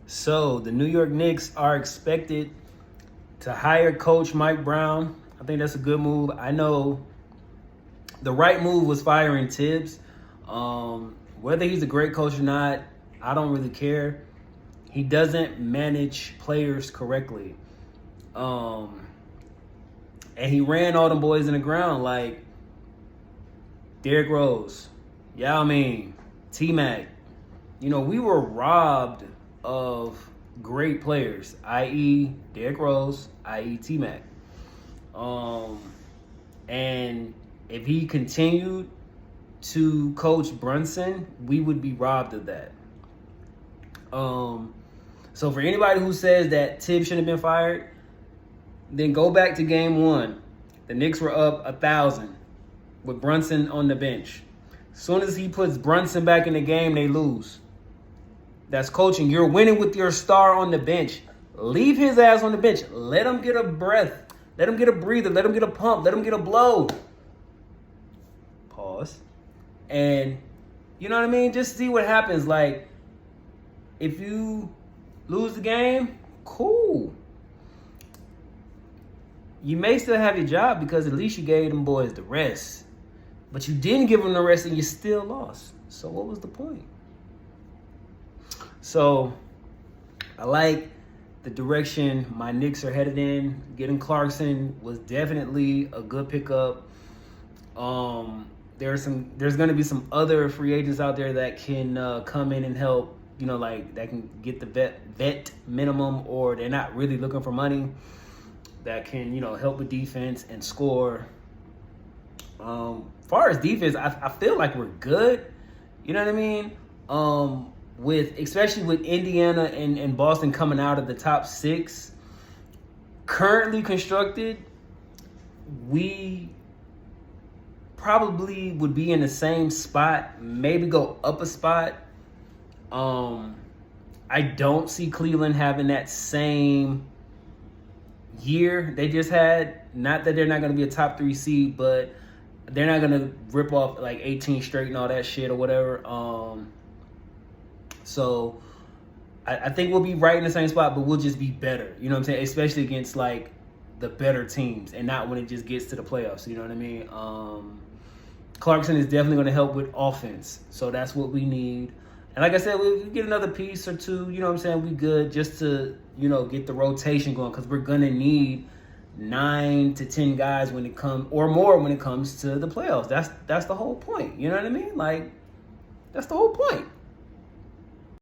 So the New York Knicks are expected to hire Coach Mike Brown. I think that's a good move. I know the right move was firing Tibbs. Whether he's a great coach or not, I don't really care. He doesn't manage players correctly. And he ran all them boys in the ground like Derrick Rose, Yao Ming, T-Mac. You know, we were robbed of great players, i.e. Derrick Rose, i.e. T-Mac. And if he continued to coach Brunson, we would be robbed of that. So for anybody who says that Tibbs shouldn't have been fired, then go back to game one. The Knicks were up 1,000 with Brunson on the bench. As soon as he puts Brunson back in the game, they lose. That's coaching. You're winning with your star on the bench. Leave his ass on the bench. Let him get a breath. Let him get a breather. Let him get a pump. Let him get a blow. Pause. And you know what I mean? Just see what happens. Like, if you lose the game, cool. You may still have your job because at least you gave them boys the rest. But you didn't give them the rest and you still lost. So what was the point? So I like the direction my Knicks are headed in. Getting Clarkson was definitely a good pickup. There's going to be some other free agents out there that can come in and help. You know, like that can get the vet minimum, or they're not really looking for money. That can, you know, help with defense and score. As far as defense, I feel like we're good. You know what I mean? Especially with Indiana and Boston coming out of the top 6, currently constructed, we probably would be in the same spot, maybe go up a spot. I don't see Cleveland having that same year they just had. Not that they're not going to be a top 3 seed, but they're not going to rip off like 18 straight and all that shit or whatever. So I think we'll be right in the same spot, but we'll just be better. You know what I'm saying? Especially against like the better teams and not when it just gets to the playoffs. You know what I mean? Clarkson is definitely going to help with offense. So that's what we need. And like I said, we get another piece or two, you know what I'm saying? We good just to, you know, get the rotation going, because we're going to need 9 to 10 guys when it comes, or more when it comes to the playoffs. That's the whole point. You know what I mean? Like, that's the whole point.